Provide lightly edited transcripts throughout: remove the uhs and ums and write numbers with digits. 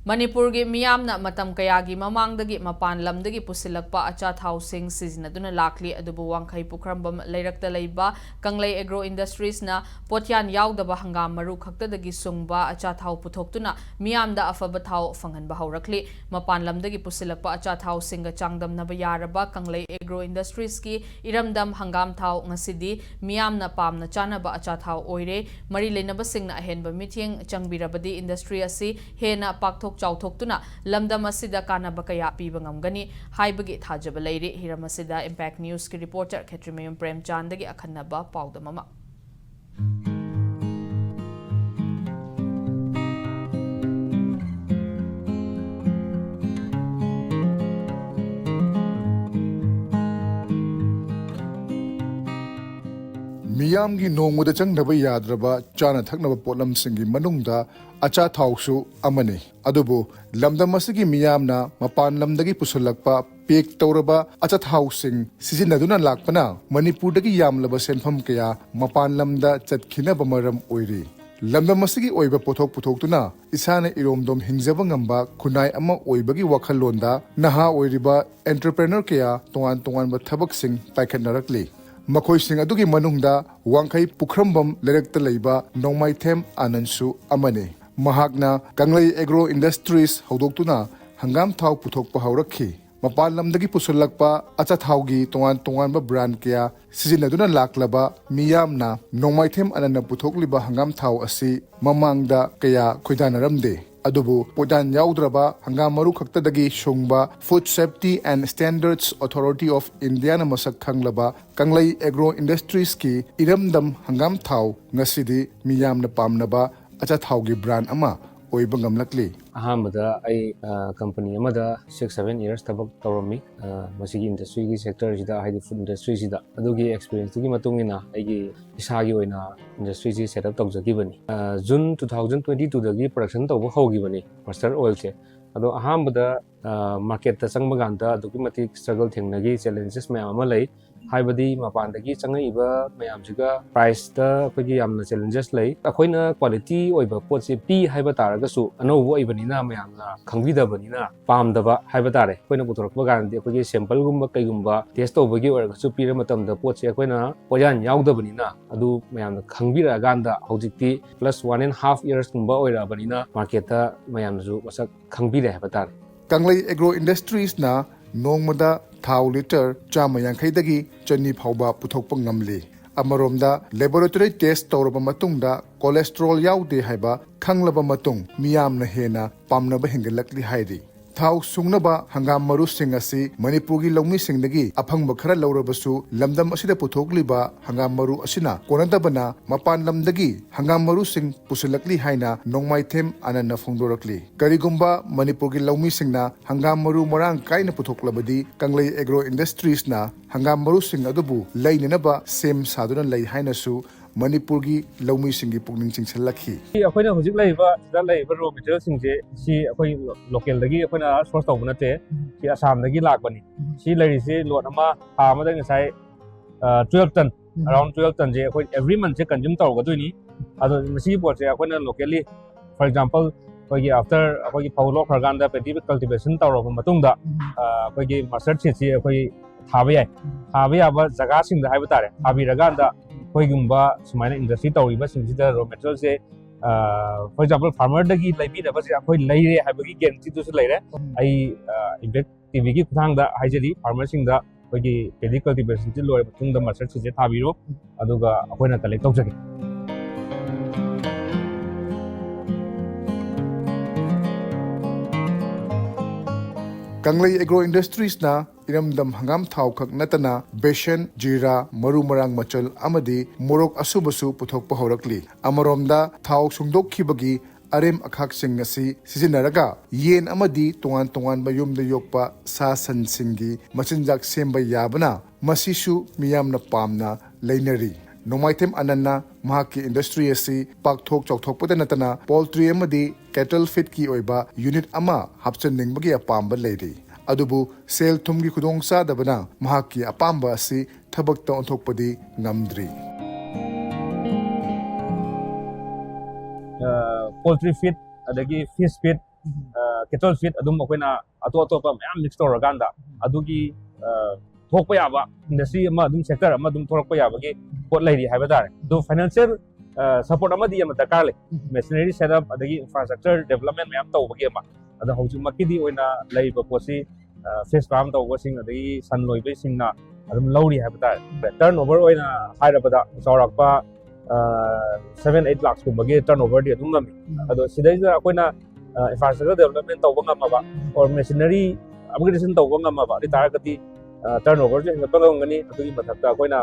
Manipur gi miyamna matam kayagi mamangdagi mapan lamdagi pusilakpa acha Thao-sing sizinaduna lakli adubu wangkhai pukrambam leirakta leiba Kanglei Agro Industries na potyan yaudaba hangam maru khaktadagi sungba acha Thao puthoktuna miyamda afaba Thao fanghanba haurakli mapan lamdagi pusilakpa acha Thao-sing changdamnaba yaraba Kanglei Agro Industries ki Eramdam Hangam Thao ngasidi miyamna pamna chanaba acha Thao oire mari leinabasingna ahenba mithing changbirabadi industry asi hena pakthok chauthoktuna lamdam asida kanaba kaya piba ngamgani haibagi thajaba leiri hiram asida Impact News ki reporter Khetrimayum Premchandagi akhanaba paudamama Miyamgi nongmuda changnaba yadraba chana thaknaba potlamsingi manungda acha Thao-su amani adubu lamdam asigi miyamna mapan lamdagi pusulakpa pek tawraba acha Thao-sing sizinaduna lakpana Manipurdagi yamlaba senfam kaya mapan lamda chatkinaba maram oiri lamdam asigi oiba pothok puthoktuna isana Eramdam hingjaba ngamba khunai ama oibagi wakhalonda naha oiriba entrepreneur kaya tongan tonganba thabaksing paikhatnarakli Makoising adugi manungda wangkhai pukrambam lerekta leiba Nongmaithem Anansu amane mahakna Kanglei Agro Industries haudoktuna hangam Thao puthokpa haurakhi mapan lamdagi pusulakpa acha Thao-gi tongan ba brand kaya sizinaduna laklaba miyamna Nongmaithem Anana puthokliba hangam Thao asi mamangda kaya khoidanaramde adubu podan yaudraba hangam maru khaktadagi sungba Food Safety and Standards Authority of India na masak khanglaba Kanglei Agro Industries ki Eramdam hangam Thao ngasidi miyamna pamnaba acha Thao-gi brand ama oiba ngamlakli ahamada ai company amada 6-7 years tabak tawrami masigi industry gi sector sida haidi food industry sida adugi experience gi matungina aigi isagi oina industry ji setup tawjagibani June 2022 dagi production tawba hogibani mustard oil se ado ahamada market ta changbaganda adugi mati struggle thengnagi challenges mayam ama lei haibadi mapandagi changaiba mayamjiga price ta akogi yamna challenges lei akoina quality oiba potse pi haiba taragasu anobo oibanina mayamna khangbidabanina pamdaba haiba tare akoina putorakba gandi akogi sample gumba kaigumba test tawbagi oragasu pira matamda potse akoina poyan yaudabani adu mayamna khangbira ganda hojikti plus 1.5 years gumba oirabanina market ta mayamju wasak khangbire haiba tare Kanglei Agro Industries na nongmada Thao liter chama yankhaidagi chani phauba puthokpa ngamli amaromda laboratory test tawraba matungda cholesterol yaude haiba khanglaba matung miyamna hena pamnaba hengalakli hairi Thao sungnaba hangam maru singasi Manipurgi lawmi singdagi aphangba khara lawrabasu lamdam asida puthokliba hangam maru asina konadabana mapan lamdagi hangam maru sing pusulakli haina Nongmaithem Anana phongdorakli karigumba Manipurgi lawmi singna hangam maru marang kaina puthoklabadi Kanglei Agro Industries na hangam maru sing adubu lainanaba sem saduna lai haina su Manipurgi lawmi singi pukning chingsalakhi akoina hojik laiba sida laiba raw material singje si akoi local dagi akoina source tawba nate si Assam dagi lakbani si lairisi lot ama amada ngasai 12 ton around 12 ton je akoi every month je consume tawgaduni ado masi pot je akoina locally for example akogi after akogi paulo kharganda pedi cultivation tawraba matungda akogi mustard seed si akoi thaba yaba jaga singda haiba tare thabiraganda Koigumba, Sumana industry Tauriba, Sinjida raw materials, for example, farmer dagi laibi da basi akoi laire habagi guarantee to laire ai impact TV ki kuthangda haijari farmer singda koigi pedi cultivation ti loi matungda mustard se thabiro aduga akoina collect tawjage Kanglei Agro Industries na Eramdam hangam Thao khak natana besan jira maru marang machal amadi morok asubasu puthokpa horakli amaromda Thao sungdokhibagi arem akhak sing asi sizinaraga yen amadi tongan ba yumda yokpa sa san singi machinjak semba yabana masisu miyamna pamna leinari Nongmaithem Anana mahaki industry asi pakthok chokthokpada natana poultry amadi cattle feed ki oiba unit ama hapchanningbagi apamba leiri adubu sel thumgi khudong sadabana mahaki apamba asi thabakta onthokpadi ngamdri poultry feed adagi fish feed kettle feed adum akoina ato mayam mix toraganda adugi thokpa yaba industry ama adum sector ama adum thokpa yabagi pot lairi haiba tare do financial support amadi ama dakar le machinery setup adagi infrastructure development mayam tawbagi ama ada hojik makidi oina laiba posi fish farm tawbasing adagi san loibe singna adum lauri haiba tare turnover oina hairabada chaurakpa 7-8 lakhs kumbagi turnover di adum lami ado sidaisa akoina infrastructure development tawba ngamaba or machinery upgradation tawba ngamaba di taragati turnover je hinga palongani adui mathakta akoina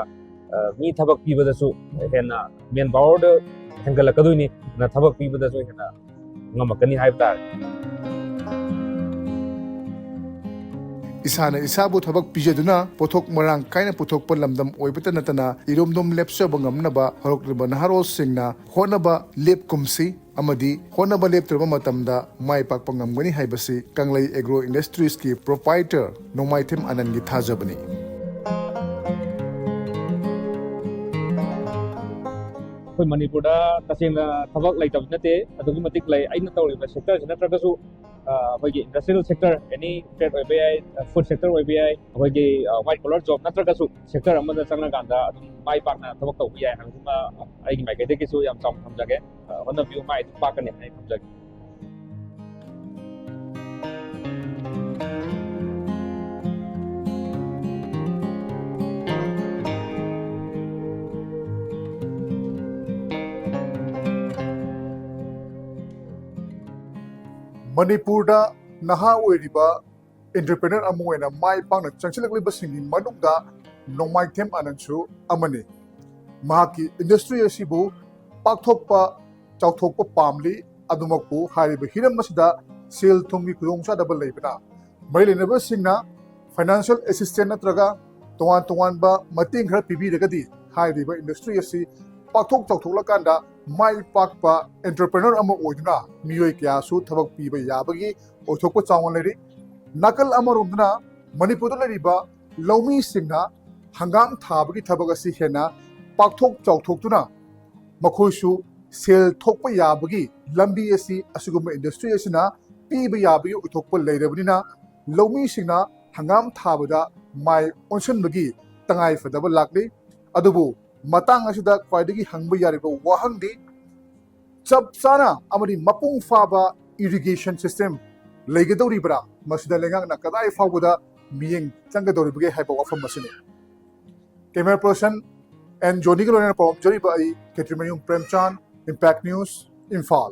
mi thabak pibadasu hena main power de hengalakaduni na thabak pibadasu hena ngamakani haibtar Isana isabu thabak pijaduna pothok marang kaina pothok pa lamdam oibata natana iromdom lepsa bangamnaba horokriba naharol singna honaba lep kumsi amadi honaba lep traba matamda mai pak pangamgani haibasi kanglai agro industries ki proprietor nomaitem anangi thajabani koi Manipur da tasena thabak lai tab nate adugi matik lai aina tawriba sector sina tragasu hoigi industrial sector any trade oibai food sector oibai hoigi white collar job natragasu sector amada changna ganda mai pakna thabak tawbi yai hanguma aigi mai kaide kisu yam cham thamjage honna view mai pakane hai thamjage Manipurda naha oiriba entrepreneur amoena mai pangna changchilakliba singi manungda nomaitem ananchu amani mahaki industry asibu pakthokpa chauthokpa pamli adumakpu hariba hiram masida sel thumgi khudongcha double leibna mailenaba singna financial assistant natraga tongan ba mating khara pibiragadi hariba industry asi pakthok chauthokla mai pakpa entrepreneur ama oiduna miyoi kya su thabak piba yabagi othokpa chawan leri nakal amarumna manipur leriba lomi singna hangam thabagi thabak asi hena pakthok chauthokuna makhoisu sel thokpa yabagi lambi asi asuguma industry asina piba yabagi othokpa leirabnina lomi singna hangam thabada mai onsunbagi tangai fadaba lakli adubu matang asida kwaidagi hangba yariba wahangdi chap chana amadi mapung faba irrigation system legadoribra masida lengang na kadai fawda miyeng changadoribage haiba wafam masine camera person and Johnny Galona prom joriba ai Ketrimayung Premchan Impact News Imphal